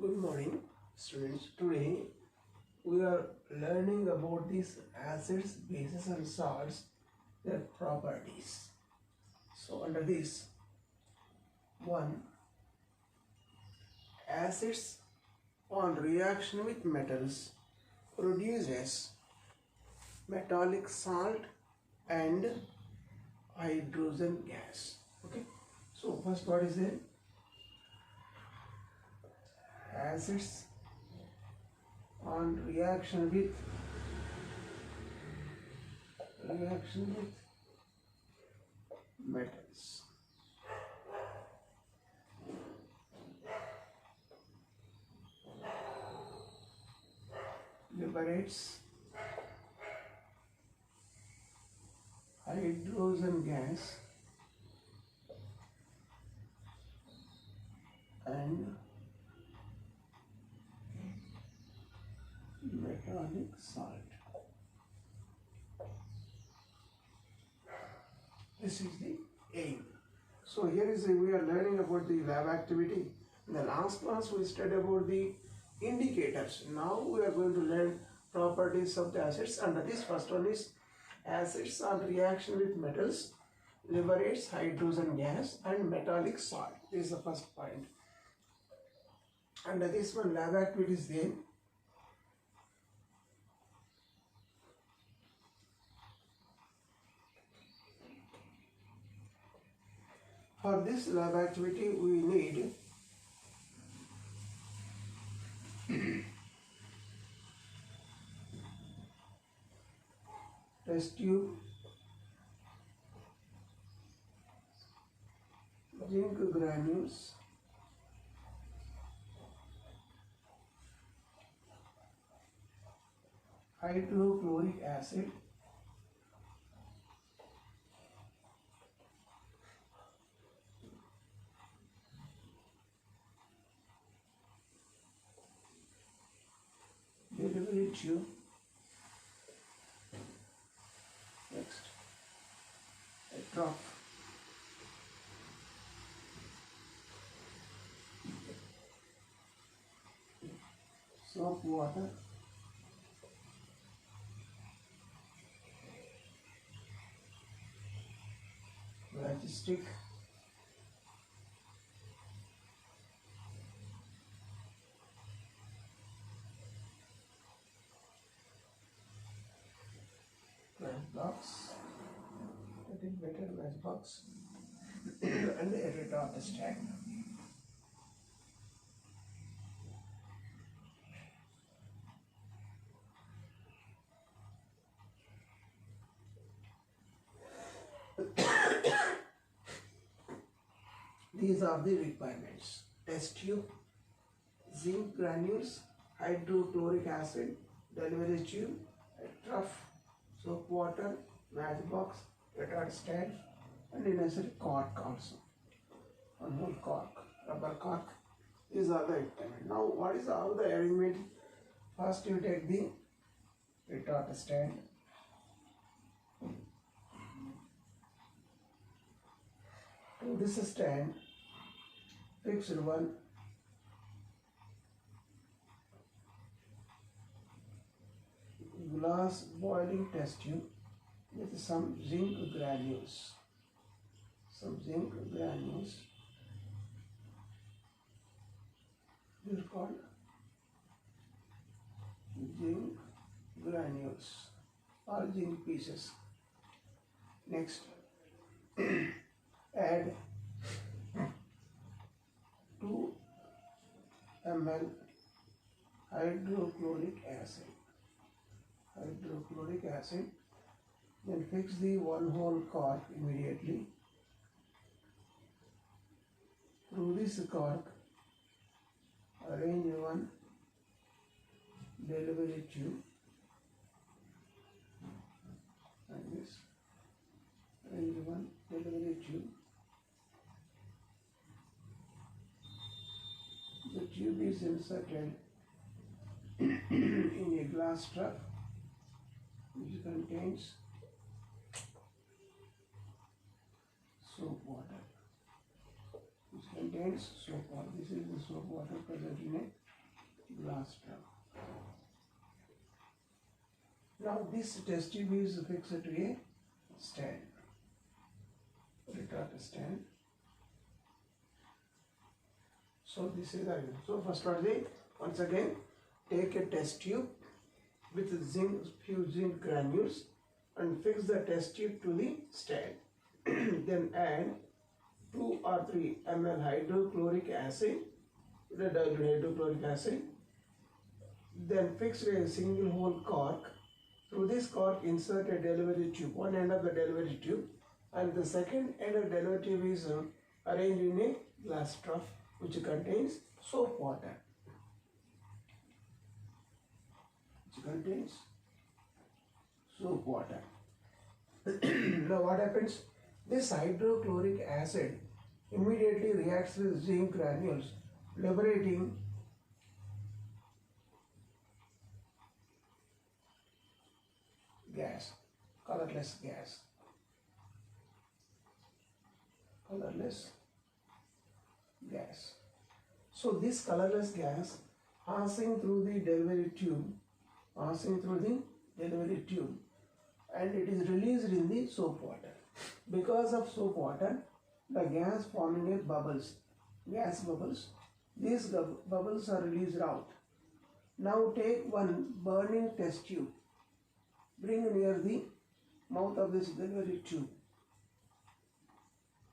Good morning, students. Today we are learning about these acids, bases, and salts, their properties. So, under this, one acids on reaction with metals produces metallic salt and hydrogen gas. Okay. So, first, what is it? Acids on reaction with metals liberates hydrogen gas and metallic salt. This is the aim. So here is we are learning about the lab activity. In the last class we studied about the indicators. Now we are going to learn properties of the acids. Under this, first one is acids on reaction with metals liberates hydrogen gas and metallic salt. This is the first point. Under this one, lab activity is there. For this lab activity, we need test tube, zinc granules, hydrochloric acid, delivery tube. Next, a trough. Soap water, matchstick, matchbox, that is better matchbox, and a retort stand. These are the requirements: test tube, zinc granules, hydrochloric acid, delivery tube, a trough, soap water, matchbox, retard stand, and a necessary cork also. One whole cork, rubber cork. These are the requirements. Now, what is all the arrangement? First, you take the retard stand. To this stand, fixed one glass boiling test tube with some zinc granules. These are called zinc granules or zinc pieces. Next, add 2 ml hydrochloric acid. Then fix the one hole cork immediately. Through this cork, arrange one delivery tube like this. Arrange one delivery tube. The tube is inserted in a glass trough which contains soap water. This contains soap water. This is the soap water present in a glass drum. Now this test tube is fixed to a stand, retort stand. So this is the so first what is once again take a test tube with few zinc granules and fix the test tube to the stand. Then add 2 or 3 ml hydrochloric acid, the diluted hydrochloric acid. Then fix a single hole cork. Through this cork insert a delivery tube, one end of the delivery tube, and the second end of the delivery tube is arranged in a glass trough which contains soap water. Which contains soap water. Now what happens? This hydrochloric acid immediately reacts with zinc granules, liberating gas, colorless gas. Colorless gas. So this colorless gas passing through the delivery tube, and it is released in the soap water. Because of soap water, the gas forming a bubbles, gas bubbles. These bubbles are released out. Now take one burning test tube. Bring near the mouth of this delivery tube.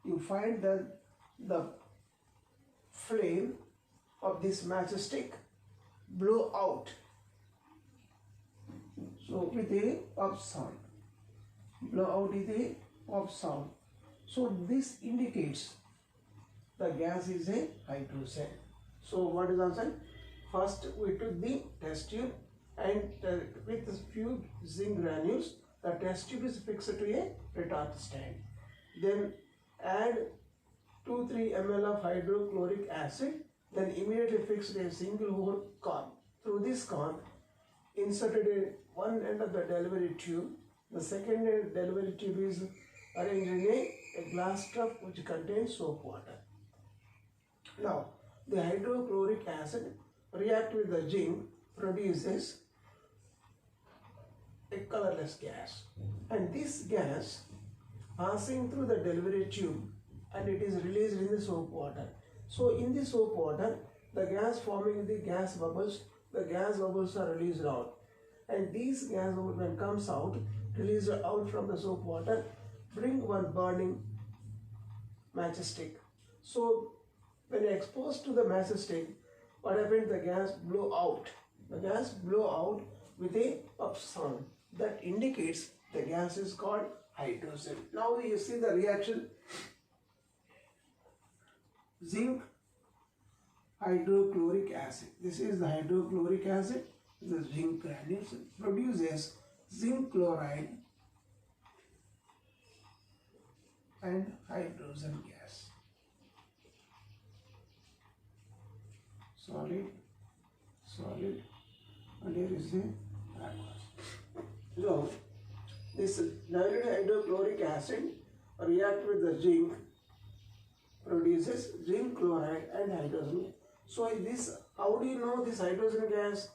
You find that the flame of this matchstick blow out. So with a pop sound. Blow out with a pop sound. So this indicates the gas is a hydrogen. So what is answer? First we took the test tube and with a few zinc granules, the test tube is fixed to a retort stand. Then add 2-3 ml of hydrochloric acid. Then immediately fix a single hole cork. Through this cork, inserted one end of the delivery tube. The second end delivery tube is arranged in a glass trough which contains soap water. Now, the hydrochloric acid react with the zinc, produces a colorless gas, and this gas passing through the delivery tube and it is released in the soap water. So in the soap water, the gas forming the gas bubbles are released out, and these gas bubbles when comes out, released out from the soap water, bring one burning matchstick. So when exposed to the matchstick, what happens? The gas blow out. The gas blow out with a puff sound. That indicates the gas is called hydrogen. Now you see the reaction. Zinc hydrochloric acid. This is the hydrochloric acid. The zinc granules produces zinc chloride and hydrogen gas. Solid, and here is the aqueous. So, this diluted hydrochloric acid react with the zinc, produces zinc chloride and hydrogen. So, this, how do you know this hydrogen gas?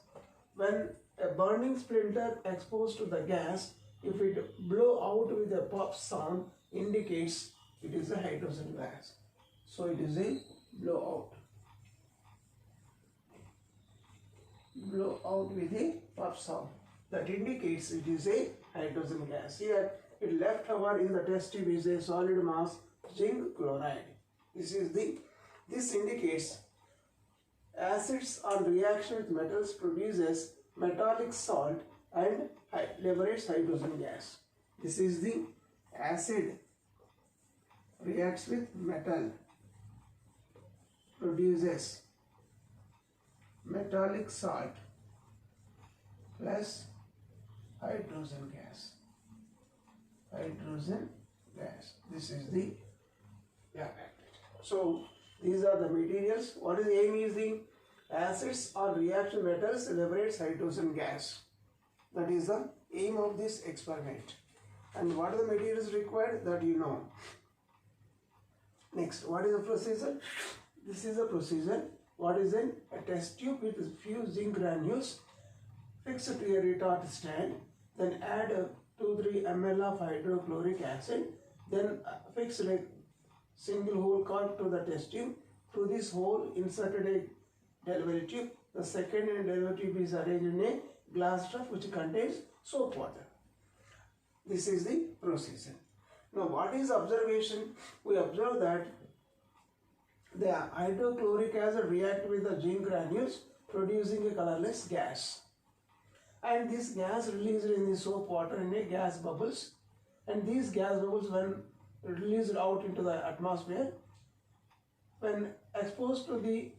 When a burning splinter exposed to the gas, if it blow out with a pop sound, indicates it is a hydrogen gas. So, it is a blowout. Blow out with a pop sound. That indicates it is a hydrogen gas. Here, it left over in the test tube is a solid mass zinc chloride. This indicates acids on reaction with metals produces metallic salt and liberates hydrogen gas. This is the acid reacts with metal, produces metallic salt plus hydrogen gas. This is the So these are the materials. What is the aim is the acids or reaction metals liberates hydrogen gas. That is the aim of this experiment. And what are the materials required, that you know. Next, what is the procedure? This is the procedure. What is a test tube with few zinc granules fixed to a retort stand, then add 2-3 ml of hydrochloric acid, then fix a single hole cork to the test tube. Through this hole inserted a delivery tube. The second delivery tube is arranged in a glass trough which contains soap water. This is the procedure. Now what is observation? We observe that the hydrochloric acid react with the zinc granules producing a colorless gas. And this gas released in the soap water in a gas bubbles, and these gas bubbles when released out into the atmosphere, when exposed to the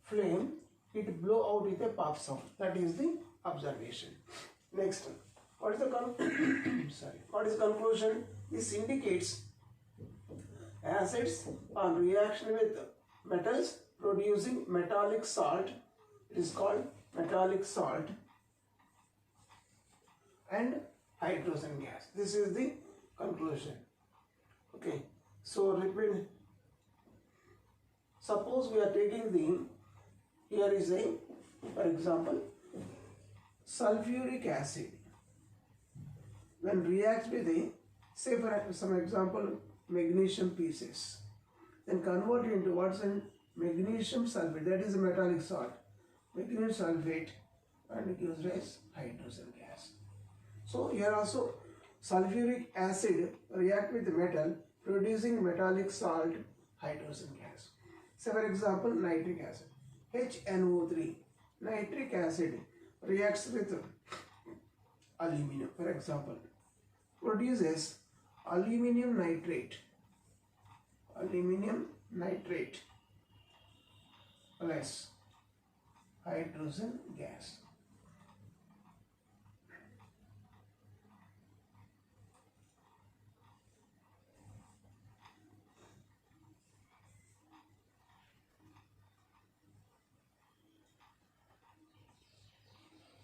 flame, it blow out with a pop sound. That is the observation. Next, what is the what is the conclusion? This indicates acids on reaction with metals producing metallic salt. It is called metallic salt and hydrogen gas. This is the conclusion. Okay, so repeat. Suppose we are taking the, here is a, for example, sulfuric acid. When reacts with a, say for some example, magnesium pieces, then convert into what's in magnesium sulfate, that is a metallic salt, magnesium sulfate, and it gives rise hydrogen gas. So here also sulfuric acid react with metal producing metallic salt, hydrogen gas. Say for example nitric acid, HNO3. Nitric acid reacts with aluminum, for example, produces aluminum nitrate plus hydrogen gas.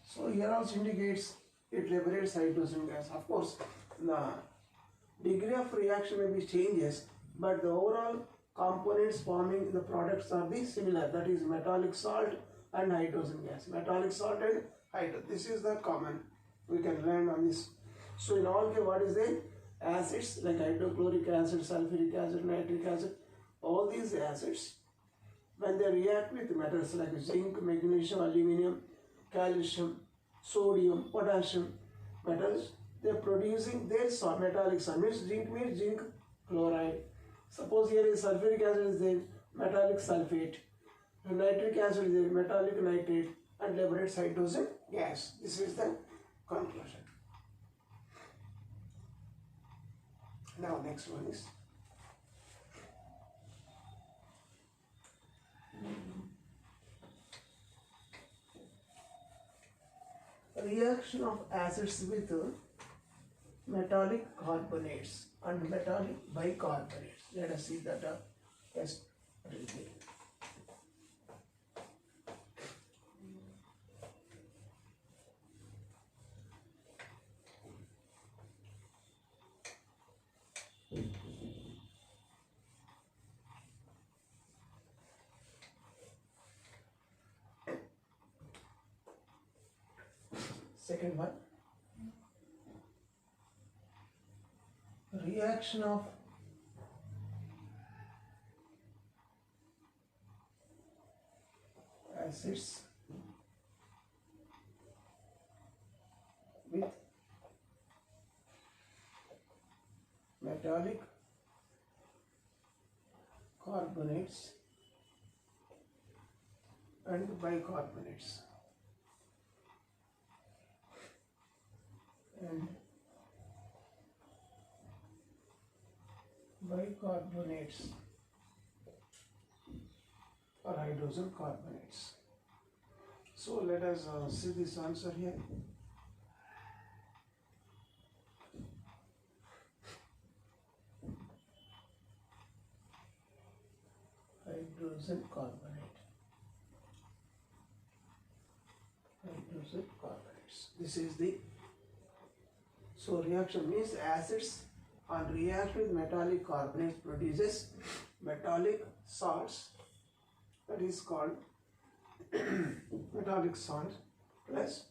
So here also indicates it liberates hydrogen gas. Of course, the degree of reaction may be changes, but the overall components forming the products are the similar. That is metallic salt and hydrogen gas. Metallic salt and hydrogen. This is the common. We can learn on this. So in all case, what is the acids like hydrochloric acid, sulfuric acid, nitric acid? All these acids, when they react with metals like zinc, magnesium, aluminum, calcium, sodium, potassium metals, they are producing their metallic salt. Means zinc chloride. Suppose here is sulfuric acid is there, metallic sulfate, nitric acid is there, metallic nitrate, and liberates hydrogen gas. This is the conclusion. Now next one is reaction of acids with metallic carbonates and metallic bicarbonates. Let us see that test result. Second one, reaction of acids with metallic carbonates and bicarbonates. And bicarbonates or hydrogen carbonates. So let us see this answer here. Hydrogen carbonate. Hydrogen carbonates. This is the, so reaction means acids on reaction with metallic carbonates produces metallic salts, that is called metallic salt plus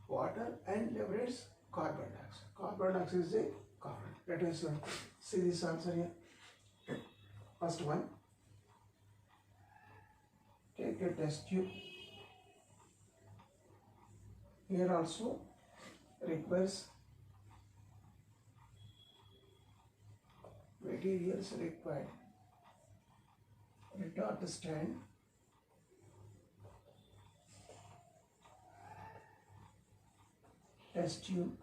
water and liberates carbon dioxide. Carbon dioxide is a carbon. Let us see this answer here. First one, take a test tube. Here also requires materials required. Retort stand, test tube,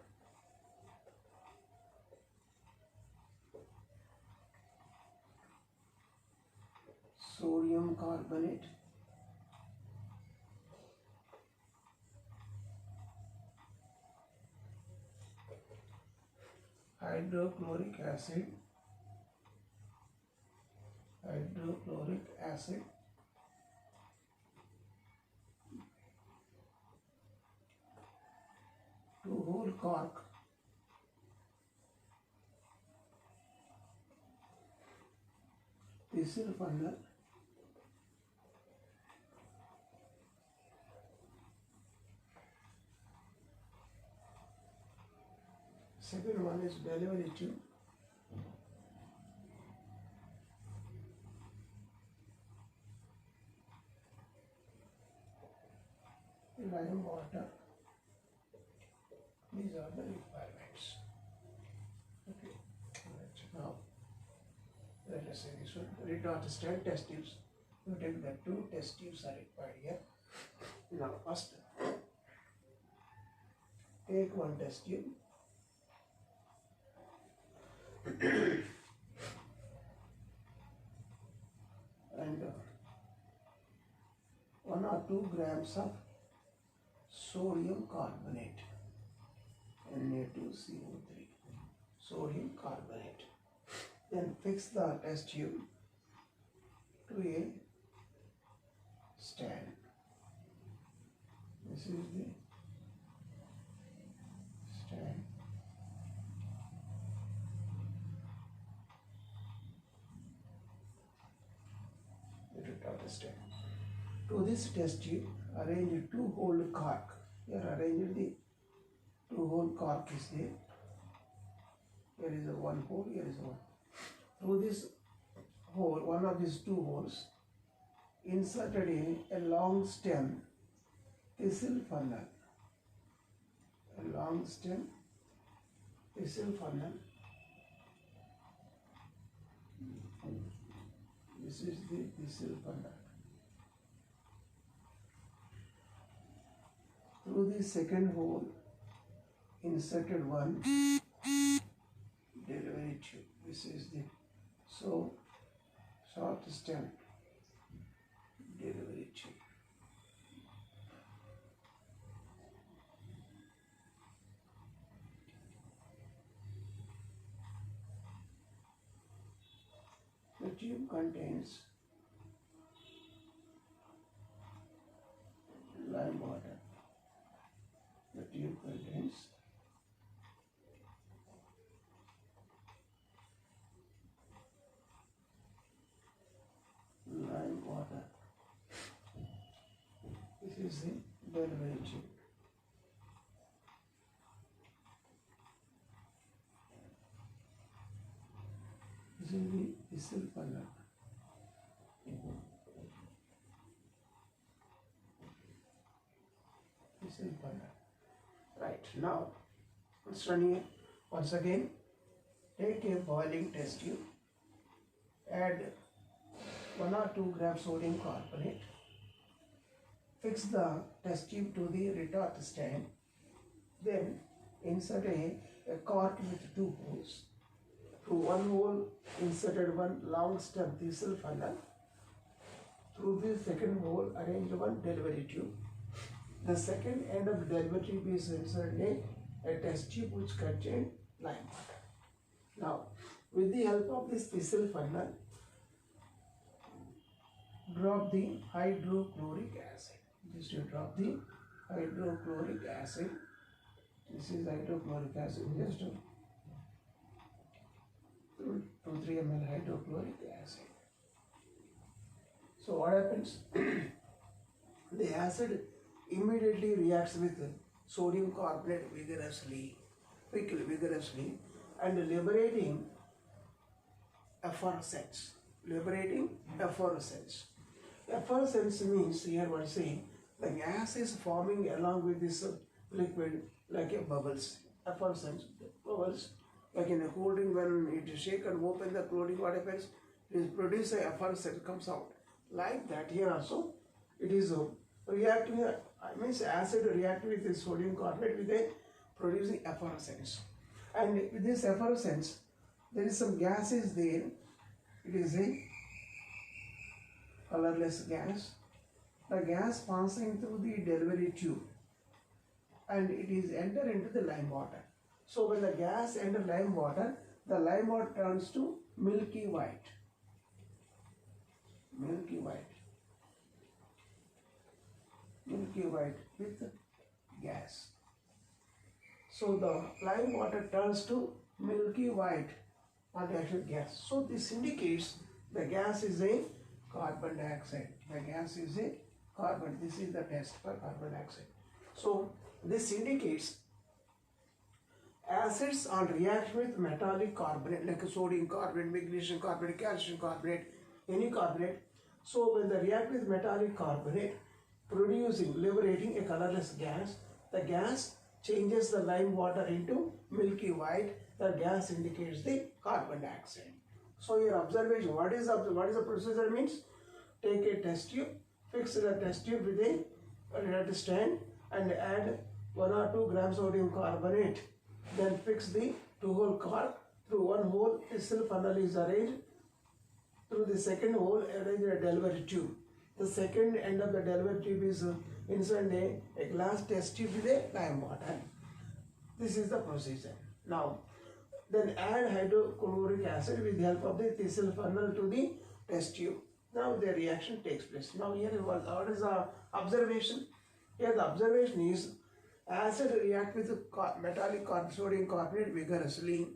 sodium carbonate, hydrochloric acid, 2-hole cork, thistle funnel, second one is delivery tube, lime water. These are the requirements. Okay, now let us say this one. Retort stand, test tubes. You take the 2 test tubes are required here. Now first, take 1 test tube. And 1 or 2 grams of sodium carbonate, Na2CO3, sodium carbonate. Then fix the test tube to a stand. This is the stand. Stand. To this test tube, arrange 2-hole cork. Here arrange the 2-hole cork is there. Here is a 1 hole, here is 1. Through this hole, one of these 2 holes, inserted a long stem thistle funnel. A long stem thistle funnel. This is the thistle funnel. Through the second hole, inserted 1 delivery tube. This is the short stem delivery tube. The tube contains lime water. The tube contains lime water. This is the delivery tube. This is the thistle funnel. Thistle funnel. Right, now let's run here. Once again, take a boiling test tube, add 1 or 2 grams sodium carbonate, fix the test tube to the retort stand, then insert a cork with 2 holes. Through 1 hole, inserted 1 long stem thistle funnel. Through the second hole, arrange 1 delivery tube. The second end of the delivery tube is inserted a test tube which contains lime water. Now, with the help of this thistle funnel, drop the hydrochloric acid. Just you drop the hydrochloric acid. This is hydrochloric acid. Just 2 to 3 ml hydrochloric acid. So what happens? The acid immediately reacts with sodium carbonate vigorously and liberating effervescence. Effervescence means here what saying the gas is forming along with this liquid like a bubbles. Effervescence, bubbles, like in a cold drink when it is shaken and open the cold drink, what happens? It is produce a effervescence comes out. Like that here also, it is reacting, means acid react with the sodium carbonate with a producing effervescence. And with this effervescence, there is some gas is there. It is a colorless gas. The gas passing through the delivery tube and it is enter into the lime water. So when the gas enter lime water, the lime water turns to milky white. Milky white with gas. So the lime water turns to milky white on the actual gas. So this indicates the gas is a carbon dioxide. The gas is a carbon. This is the test for carbon dioxide. So this indicates acids on reaction with metallic carbonate like sodium carbonate, magnesium carbonate, calcium carbonate, any carbonate. So when they react with metallic carbonate, liberating a colorless gas, the gas changes the lime water into milky white. The gas indicates the carbon dioxide. So your observation, what is the procedure means? Take a test tube, fix the test tube with a lead stand and add 1 or 2 grams sodium carbonate. Then fix the 2-hole cork. Through one hole, a still funnel is arranged. Through the second hole, arrange a delivery tube. The second end of the delivery tube is inside a glass test tube with a lime water. This is the procedure. Now, then add hydrochloric acid with the help of the thistle funnel to the test tube. Now the reaction takes place. Now here what is the observation? Here the observation is acid react with metallic sodium carbonate vigorously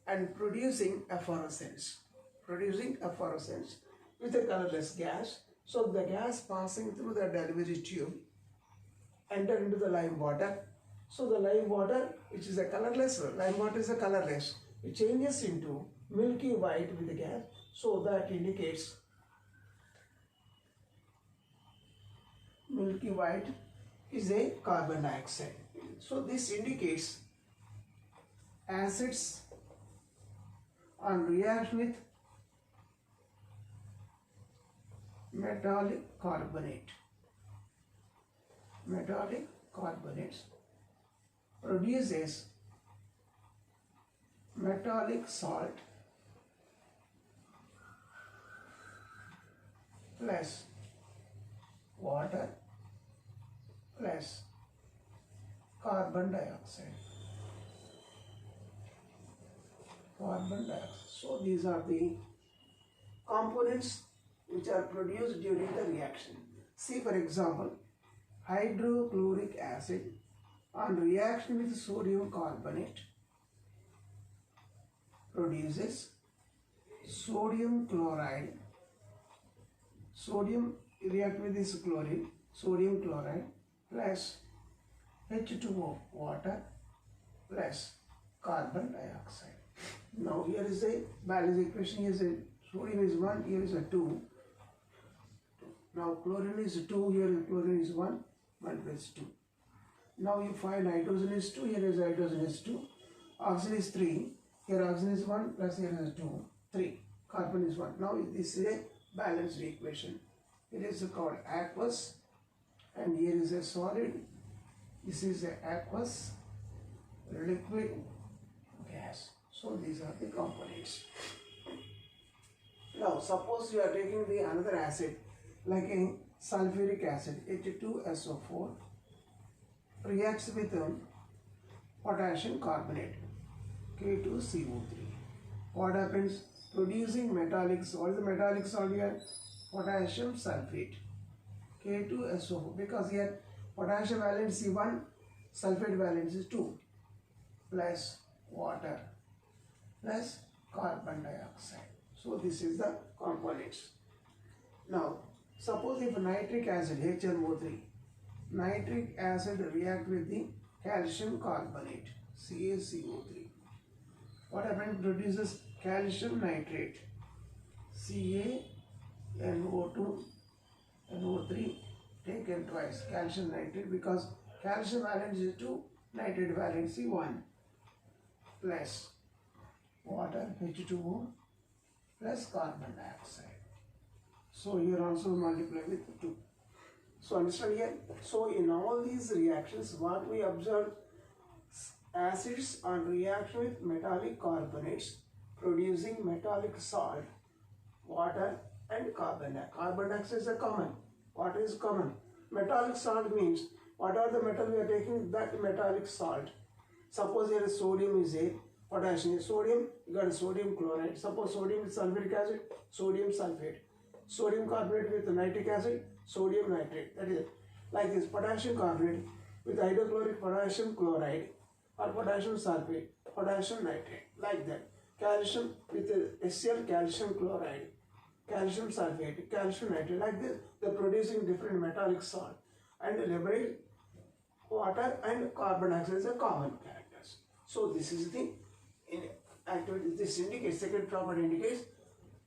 and producing effervescence with a colorless gas. So the gas passing through the delivery tube enter into the lime water. So the lime water, which is a colorless, lime water is a colorless, it changes into milky white with the gas. So that indicates milky white is a carbon dioxide. So this indicates acids on reaction with metallic carbonates produces metallic salt plus water plus carbon dioxide. So these are the components which are produced during the reaction. See for example, hydrochloric acid on reaction with sodium carbonate produces sodium chloride. Sodium react with this chlorine, sodium chloride plus H2O water plus carbon dioxide. Now here is a balance equation. Here is a sodium is 1, here is a 2. Now chlorine is 2, here chlorine is 1 plus 2. Now you find hydrogen is 2, here is hydrogen is 2. Oxygen is 3, here oxygen is 1 plus here is 2, 3. Carbon is 1. Now this is a balanced equation. It is called aqueous and here is a solid. This is a aqueous, liquid, gas. So these are the components. Now suppose you are taking the another acid like a sulfuric acid H2SO4 reacts with potassium carbonate K2CO3. What happens? Producing metallic salt. The metallic salt here potassium sulfate K2SO4 because here potassium valency 1, sulfate valency 2 plus water plus carbon dioxide. So this is the components. Now Suppose if nitric acid HNO3, nitric acid react with the calcium carbonate CaCO3. What happens? Produces calcium nitrate CaNO2 NO3 taken twice calcium nitrate because calcium valence is 2, nitrate valency 1 plus water H2O plus carbon dioxide. So here also multiply with 2. So understand here. So in all these reactions, what we observe, acids on reaction with metallic carbonates producing metallic salt, water and carbon dioxide. Carbon dioxide is a common. What is common? Metallic salt means whatever the metal we are taking, that metallic salt. Suppose here sodium is a potassium. Sodium, you got sodium chloride. Suppose sodium with sulfuric acid, sodium sulfate. Sodium carbonate with nitric acid, sodium nitrate. That is it. Like this, potassium carbonate with hydrochloric potassium chloride or potassium sulfate, potassium nitrate. Like that. Calcium with HCl calcium chloride, calcium sulfate, calcium nitrate. Like this, they are producing different metallic salt. And liberate water and carbon dioxide is a common characters. So this is the activity. This indicates, second property indicates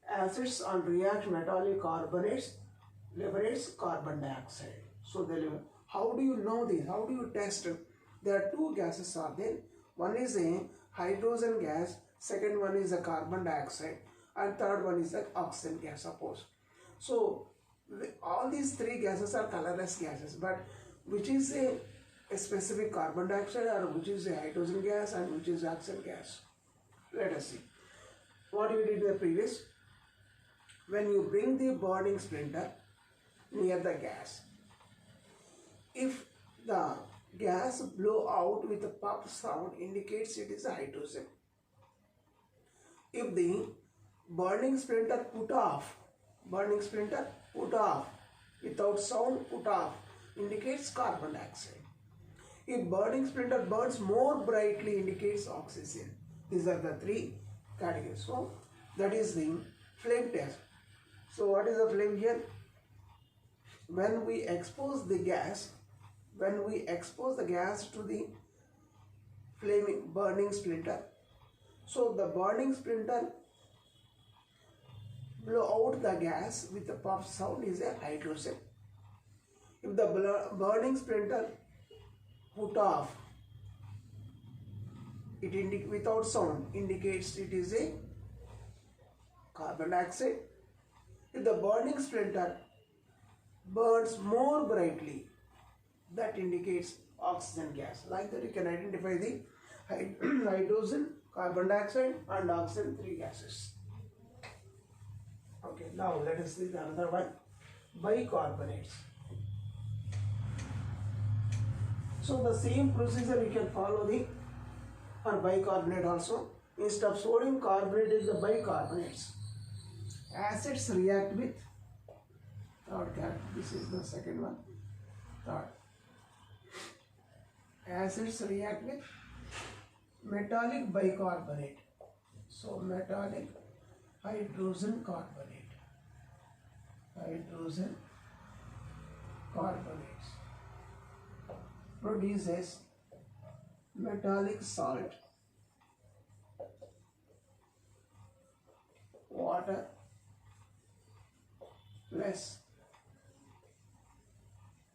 acids on react metallic carbonates liberates carbon dioxide. So they liberate. How do you know this? How do you test? There are two gases are there. One is a hydrogen gas, second one is a carbon dioxide, and third one is the oxygen gas, suppose. So all these three gases are colorless gases, but which is a specific carbon dioxide or which is a hydrogen gas and which is oxygen gas? Let us see. What we did in the previous, when you bring the burning splinter near the gas, if the gas blow out with a puff sound indicates it is a hydrogen. If the burning splinter put off without sound, put off indicates carbon dioxide. If burning splinter burns more brightly indicates oxygen. These are the three categories. So that is the flame test. So what is the flame here? When we expose the gas to the flaming burning splinter, so the burning splinter blow out the gas with a puff sound is a hydrogen. If the burning splinter put off, it without sound indicates it is a carbon dioxide. If the burning splinter burns more brightly, that indicates oxygen gas. Like that you can identify the hydrogen, carbon dioxide and oxygen, three gases. Okay, now let us see the another one, bicarbonates. So the same procedure you can follow the on bicarbonate also. Instead of sodium carbonate is the bicarbonates. Acids react with this is the second one. Third. Acids react with metallic bicarbonate. So metallic hydrogen carbonate. Hydrogen carbonates produces metallic salt, water plus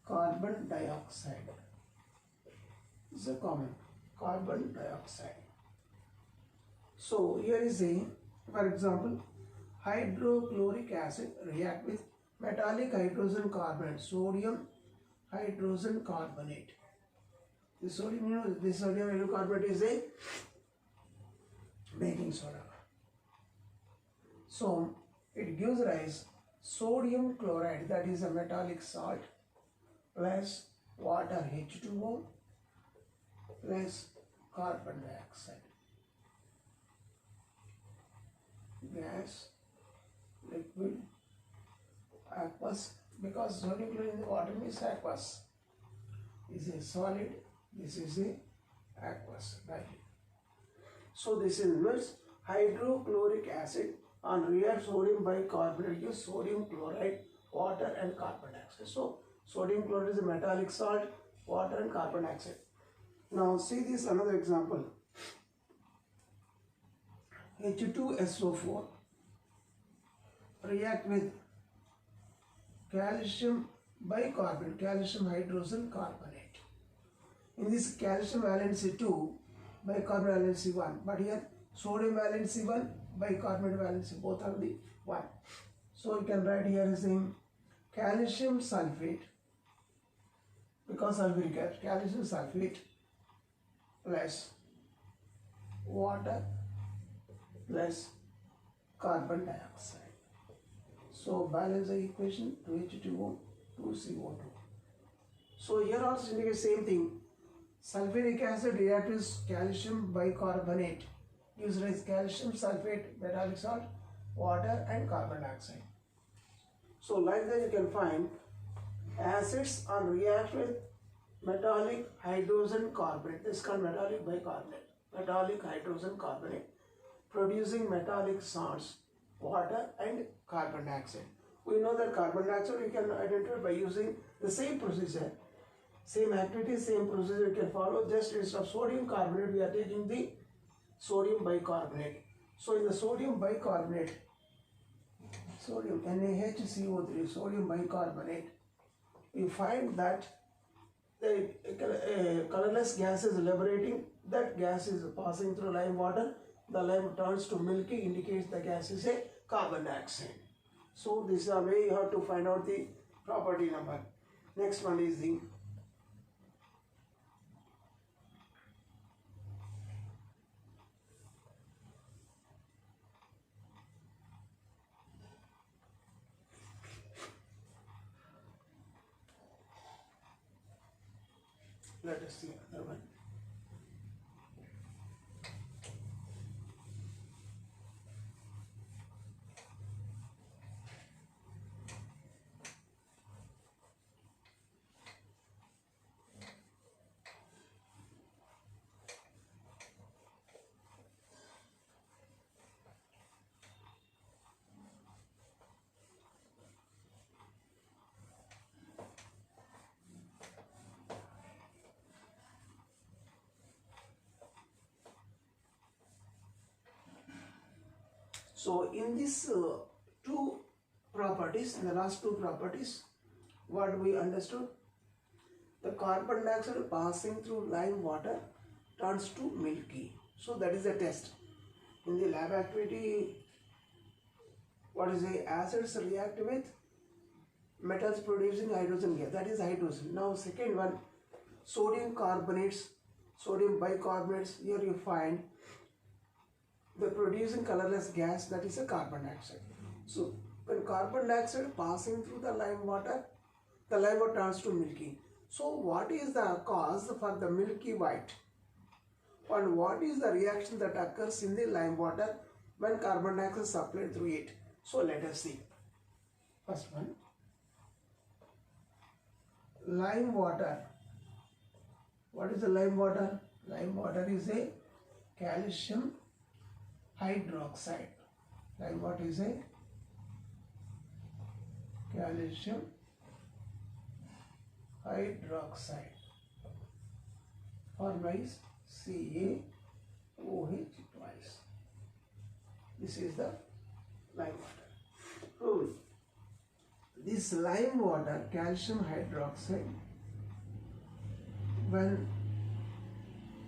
carbon dioxide. This is a common carbon dioxide. So here is a, for example, hydrochloric acid react with metallic hydrogen carbonate, sodium hydrogen carbonate. This sodium, this sodium hydrocarbonate is a baking soda. So it gives rise sodium chloride, that is a metallic salt, plus water H2O plus carbon dioxide. Gas, liquid, aqueous, because sodium chloride in the water is aqueous. This is solid, this is a aqueous, right? So this is means hydrochloric acid on react sodium bicarbonate gives sodium chloride, water and carbon dioxide. So sodium chloride is a metallic salt, water and carbon dioxide. Now see this another example. H2SO4 react with calcium bicarbonate, calcium hydrogen carbonate. In this calcium valency 2, bicarbonate valency 1, but here sodium valency 1, bicarbonate valency both are the 1. So you can write here as saying calcium sulfate, because sulfuric acid, calcium sulfate plus water plus carbon dioxide. So balance the equation, 2H2O, 2CO2. So here also indicate same thing. Sulfuric acid react with calcium bicarbonate, gives rise calcium sulfate, metallic salt, water and carbon dioxide. So like that you can find acids are react with metallic hydrogen carbonate. This is called metallic bicarbonate, metallic hydrogen carbonate, producing metallic salts, water and carbon dioxide. We know that carbon dioxide we can identify by using the same procedure. Same activity, same procedure you can follow. Just instead of sodium carbonate, we are taking the sodium bicarbonate. So in the sodium bicarbonate, sodium NaHCO3, sodium bicarbonate, we find that the colorless gas is liberating. That gas is passing through lime water. The lime turns to milky, indicates the gas is a carbon dioxide. So this is a way you have to find out the property number. Next one is the let us see another one. So in these two properties, in the last two properties, what we understood? The carbon dioxide passing through lime water turns to milky. So that is the test. In the lab activity, what is the acids react with metals producing hydrogen gas, that is hydrogen. Now second one, sodium carbonates, sodium bicarbonates, here you find the producing colorless gas, that is a carbon dioxide. So when carbon dioxide passing through the lime water turns to milky. So what is the cause for the milky white? And what is the reaction that occurs in the lime water when carbon dioxide is supplied through it? So let us see. First one, lime water. What is the lime water? Lime water is a calcium hydroxide. Lime water is a calcium hydroxide, formed by CaOH twice. This is the lime water. Rule. This lime water, calcium hydroxide, when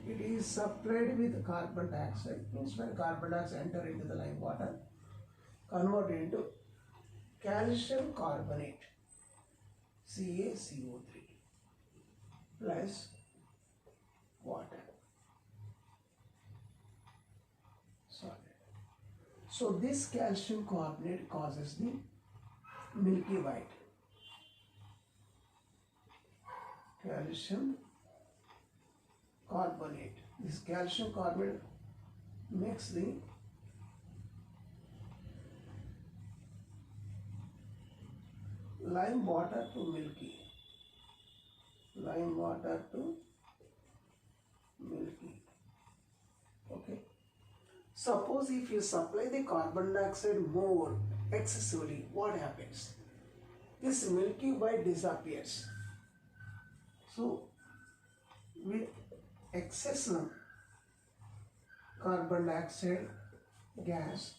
it is supplied with carbon dioxide, means when carbon dioxide enter into the lime water, converted into calcium carbonate, CaCO3 plus water, solid. So this calcium carbonate causes the milky white. Calcium carbonate. This calcium carbonate makes the lime water to milky. Lime water to milky. Okay. Suppose if you supply the carbon dioxide more excessively, what happens? this Milky White disappears. So with excess carbon dioxide gas,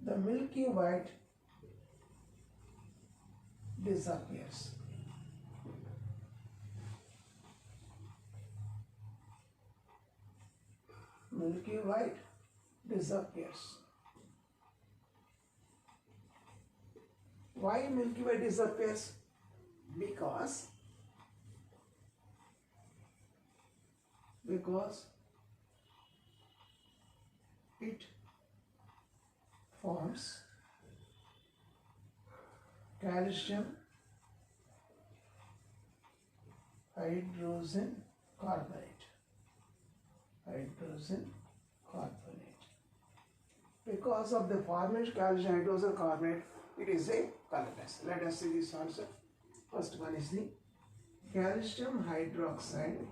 the Milky White disappears. Milky White disappears. Why Milky Way disappears? Because it forms calcium hydrogen carbonate. Because of the formation calcium hydrogen carbonate, it is a colorless. Let us see this also. First one is the calcium hydroxide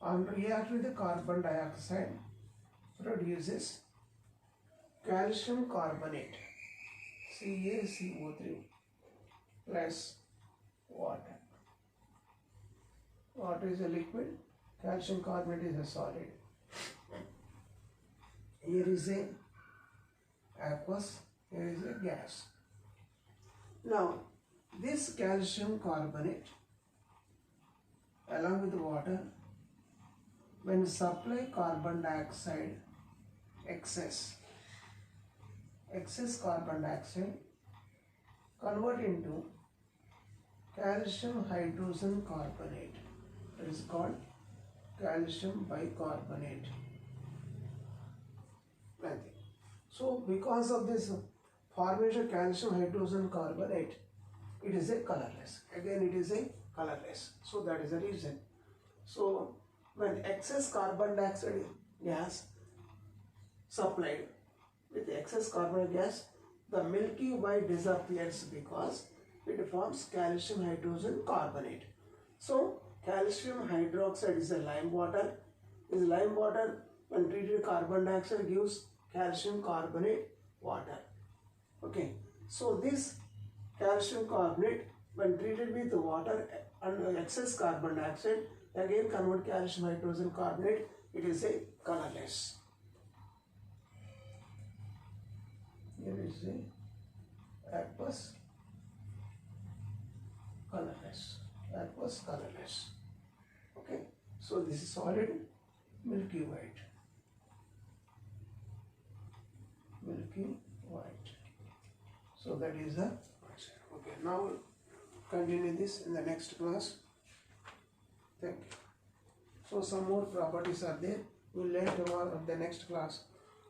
on react with the carbon dioxide produces calcium carbonate CaCO3 plus water. Water is a liquid, calcium carbonate is a solid. Here is a aqueous, here is a gas. Now this calcium carbonate along with water, when supply carbon dioxide excess carbon dioxide convert into calcium hydrogen carbonate. It is called calcium bicarbonate. So because of this formation calcium hydrogen carbonate, it is a colorless. Again it is a colorless. So that is the reason. So when excess carbon dioxide gas supplied with excess carbon gas, the Milky Way disappears because it forms calcium hydrogen carbonate. So calcium hydroxide is a lime water. This lime water when treated with carbon dioxide gives calcium carbonate water. Okay. So this calcium carbonate when treated with water and excess carbon dioxide again convert calcium hydrogen carbonate, it is a colorless. Here is a aqueous colorless. Okay, so this is solid Milky White. So that is the answer. Okay, now we'll continue this in the next class. Thank you. So some more properties are there. We'll learn tomorrow in the next class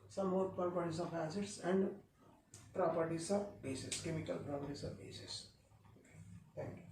some more properties of acids and properties of bases, chemical properties of bases. Okay. Thank you.